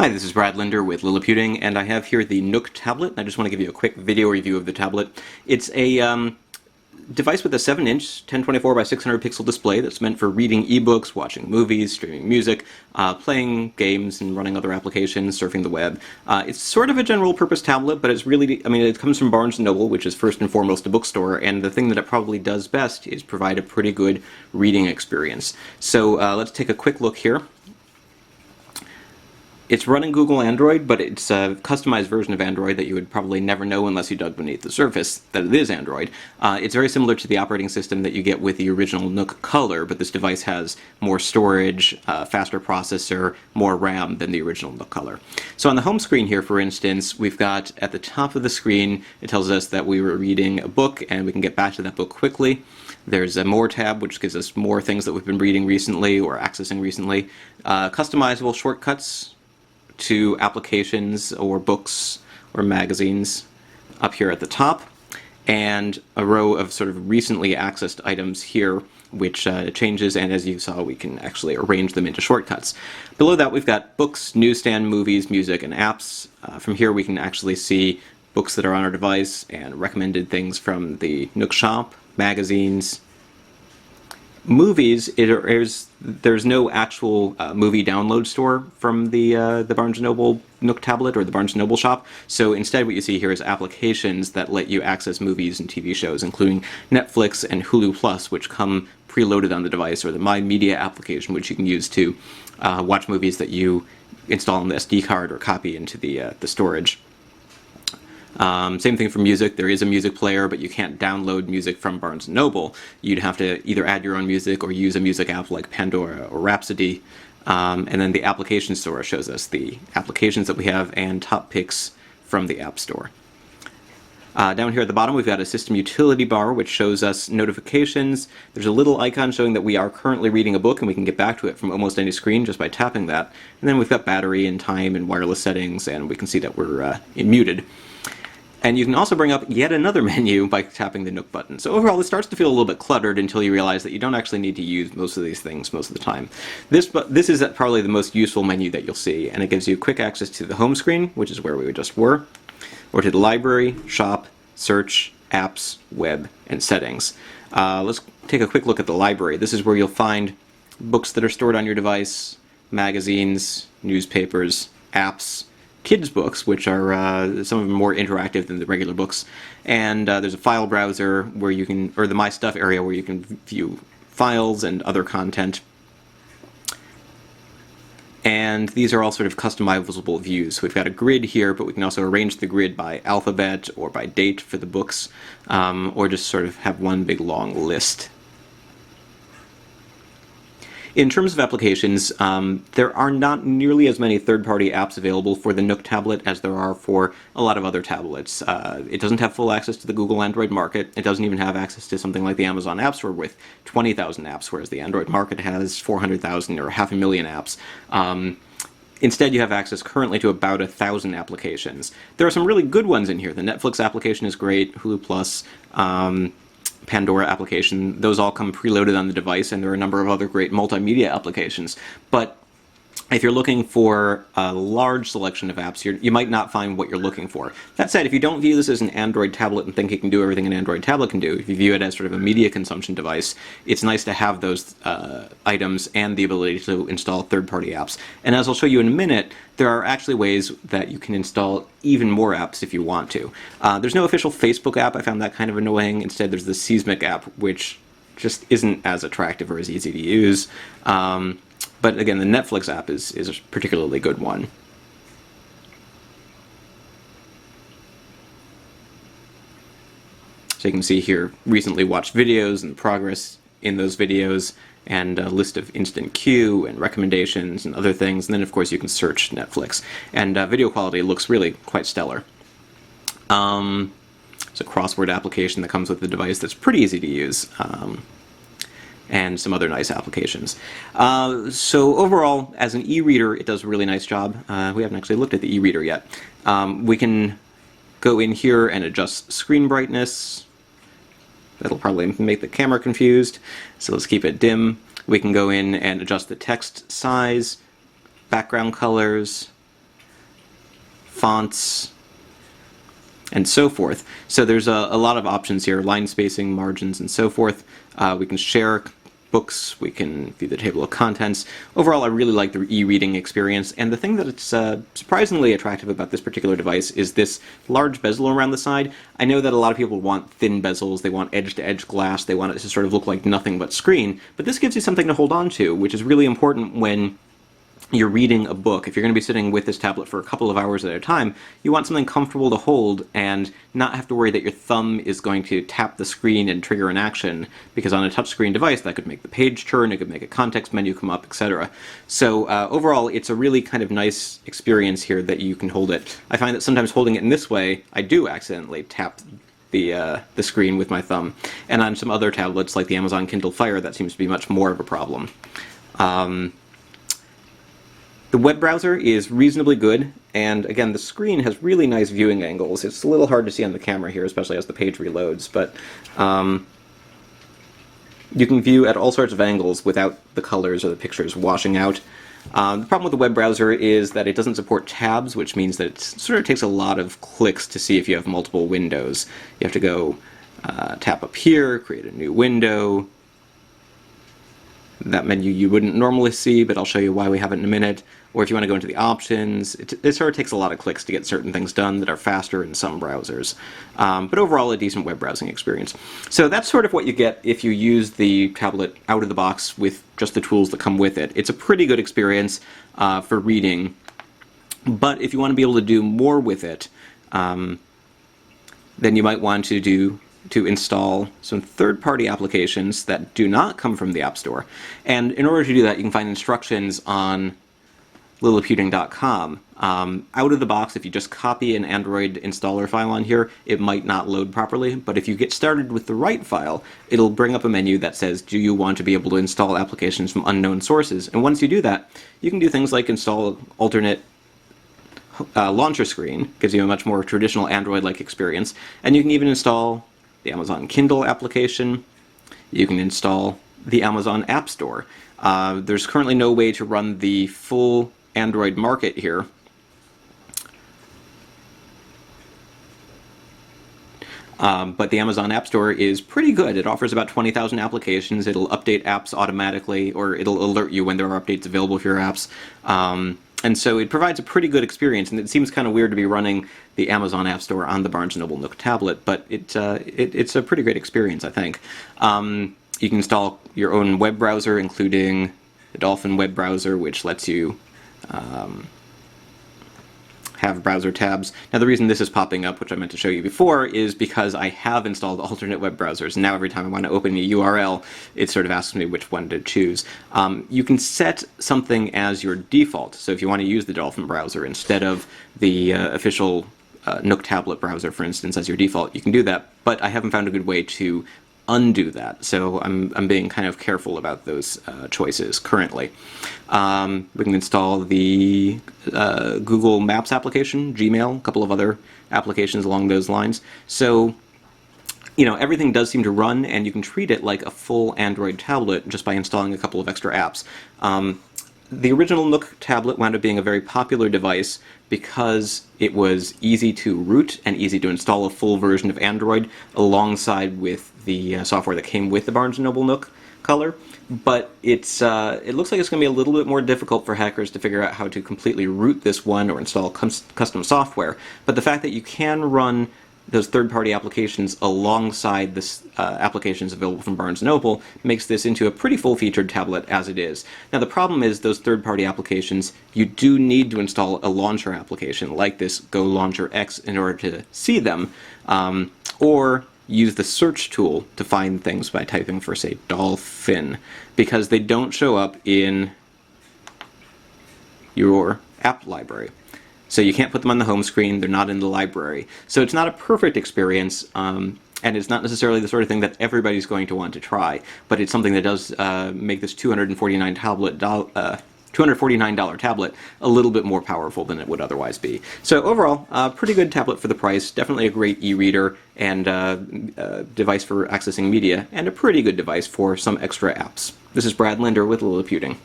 Hi, this is Brad Linder with Liliputing, and I have here the Nook Tablet. I just want to give you a quick video review of the tablet. It's a device with a 7-inch 1024 by 600 pixel display that's meant for reading ebooks, watching movies, streaming music, playing games, and running other applications, surfing the web. It's sort of a general purpose tablet, but it's really, it comes from Barnes & Noble, which is first and foremost a bookstore, and the thing that it probably does best is provide a pretty good reading experience. So let's take a quick look here. It's running Google Android, but it's a customized version of Android that you would probably never know unless you dug beneath the surface that it is Android. It's very similar to the operating system that you get with the original Nook Color, but this device has more storage, faster processor, more RAM than the original Nook Color. So on the home screen here, for instance, we've got at the top of the screen, it tells us that we were reading a book and we can get back to that book quickly. There's a More tab, which gives us more things that we've been reading recently or accessing recently. Customizable shortcuts to applications or books or magazines up here at the top, and a row of sort of recently accessed items here which changes, and as you saw we can actually arrange them into shortcuts. Below that we've got books, newsstand, movies, music, and apps. From here we can actually see books that are on our device and recommended things from the Nook shop, magazines. Movies, there's no actual movie download store from the Barnes & Noble Nook Tablet or the Barnes & Noble shop, so instead what you see here is applications that let you access movies and TV shows, including Netflix and Hulu Plus, which come preloaded on the device, or the My Media application, which you can use to watch movies that you install on the SD card or copy into the storage. Same thing for music. There is a music player, but you can't download music from Barnes & Noble. You'd have to either add your own music or use a music app like Pandora or Rhapsody. And then the application store shows us the applications that we have and top picks from the App Store. Down here at the bottom we've got a system utility bar which shows us notifications. There's a little icon showing that we are currently reading a book and we can get back to it from almost any screen just by tapping that. And then we've got battery and time and wireless settings, and we can see that we're muted. And you can also bring up yet another menu by tapping the Nook button. So overall, this starts to feel a little bit cluttered until you realize that you don't actually need to use most of these things most of the time. This is probably the most useful menu that you'll see, and it gives you quick access to the home screen, which is where we just were, or to the library, shop, search, apps, web, and settings. Let's take a quick look at the library. This is where you'll find books that are stored on your device, magazines, newspapers, apps, kids' books, which are some of them more interactive than the regular books, and there's a file browser where you can, or the My Stuff area where you can view files and other content. And these are all sort of customizable views. So we've got a grid here, but we can also arrange the grid by alphabet or by date for the books, or just sort of have one big long list. In terms of applications, there are not nearly as many third-party apps available for the Nook tablet as there are for a lot of other tablets. It doesn't have full access to the Google Android market. It doesn't even have access to something like the Amazon App Store with 20,000 apps, whereas the Android market has 400,000 or 500,000 apps. Instead, you have access currently to about 1,000 applications. There are some really good ones in here. The Netflix application is great, Hulu Plus, Pandora application, those all come preloaded on the device, and there are a number of other great multimedia applications. But if you're looking for a large selection of apps, you might not find what you're looking for. That said, if you don't view this as an Android tablet and think it can do everything an Android tablet can do, if you view it as sort of a media consumption device, it's nice to have those items and the ability to install third-party apps. And as I'll show you in a minute, there are actually ways that you can install even more apps if you want to. There's no official Facebook app. I found that kind of annoying. Instead, there's the Seismic app, which just isn't as attractive or as easy to use. But again, the Netflix app is a particularly good one. So you can see here recently watched videos and progress in those videos, and a list of instant queue and recommendations and other things. And then of course you can search Netflix. And video quality looks really quite stellar. It's a crossword application that comes with the device that's pretty easy to use. And some other nice applications. So overall, as an e-reader, it does a really nice job. We haven't actually looked at the e-reader yet. We can go in here and adjust screen brightness. That'll probably make the camera confused, so let's keep it dim. We can go in and adjust the text size, background colors, fonts, and so forth. So there's a lot of options here, line spacing, margins, and so forth. We can share books, we can view the table of contents. Overall, I really like the e-reading experience, and the thing that it's surprisingly attractive about this particular device is this large bezel around the side. I know that a lot of people want thin bezels, they want edge-to-edge glass, they want it to sort of look like nothing but screen, but this gives you something to hold on to, which is really important when you're reading a book. If you're going to be sitting with this tablet for a couple of hours at a time, you want something comfortable to hold and not have to worry that your thumb is going to tap the screen and trigger an action, because on a touchscreen device that could make the page turn, it could make a context menu come up, etc. So overall, it's a really kind of nice experience here that you can hold it. I find that sometimes holding it in this way, I do accidentally tap the screen with my thumb. And on some other tablets, like the Amazon Kindle Fire, that seems to be much more of a problem. The web browser is reasonably good, and again, the screen has really nice viewing angles. It's a little hard to see on the camera here, especially as the page reloads, but you can view at all sorts of angles without the colors or the pictures washing out. The problem with the web browser is that it doesn't support tabs, which means that it sort of takes a lot of clicks to see if you have multiple windows. You have to go tap up here, create a new window. That menu you wouldn't normally see, but I'll show you why we have it in a minute. Or if you want to go into the options, it sort of takes a lot of clicks to get certain things done that are faster in some browsers. But overall, a decent web browsing experience. So that's sort of what you get if you use the tablet out of the box with just the tools that come with it. It's a pretty good experience for reading, but if you want to be able to do more with it, then you might want to install some third-party applications that do not come from the App Store. And in order to do that, you can find instructions on Liliputing.com. Out of the box, if you just copy an Android installer file on here, it might not load properly, but if you get started with the right file, it'll bring up a menu that says, do you want to be able to install applications from unknown sources? And once you do that, you can do things like install alternate launcher screen, gives you a much more traditional Android-like experience, and you can even install the Amazon Kindle application. You can install the Amazon App Store. There's currently no way to run the full Android market here. But the Amazon App Store is pretty good. It offers about 20,000 applications. It'll update apps automatically, or it'll alert you when there are updates available for your apps. And so it provides a pretty good experience, and it seems kind of weird to be running the Amazon App Store on the Barnes & Noble Nook tablet, but it's a pretty great experience, I think. You can install your own web browser, including the Dolphin web browser, which lets you have browser tabs. Now the reason this is popping up, which I meant to show you before, is because I have installed alternate web browsers, and now every time I want to open a URL, it sort of asks me which one to choose. You can set something as your default, so if you want to use the Dolphin browser instead of the official Nook tablet browser, for instance, as your default, you can do that, but I haven't found a good way to undo that, so I'm being kind of careful about those choices currently. We can install the Google Maps application, Gmail, a couple of other applications along those lines. So, you know, everything does seem to run, and you can treat it like a full Android tablet just by installing a couple of extra apps. The original Nook tablet wound up being a very popular device because it was easy to root and easy to install a full version of Android alongside with the software that came with the Barnes & Noble Nook color. But it looks like it's going to be a little bit more difficult for hackers to figure out how to completely root this one or install custom software. But the fact that you can run those third-party applications alongside the applications available from Barnes & Noble makes this into a pretty full-featured tablet as it is. Now the problem is those third-party applications, you do need to install a launcher application like this Go Launcher X in order to see them, or use the search tool to find things by typing for, say, Dolphin, because they don't show up in your app library. So you can't put them on the home screen, they're not in the library. So it's not a perfect experience, and it's not necessarily the sort of thing that everybody's going to want to try, but it's something that does make this $249 tablet a little bit more powerful than it would otherwise be. So overall, pretty good tablet for the price, definitely a great e-reader and device for accessing media, and a pretty good device for some extra apps. This is Brad Linder with Liliputing.